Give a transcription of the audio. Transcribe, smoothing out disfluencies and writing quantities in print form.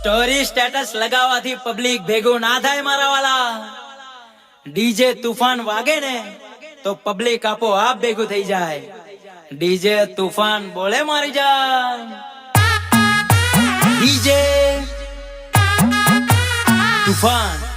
Story status લગાવવાથી public ભેગું ના થાય મારા વાલા. ડીજે તુફાન વાગે ને તો પબ્લિક આપોઆપ ભેગું થઈ જાય. ડીજે તુફાન બોલે મારી જાન. ડીજે તુફાન.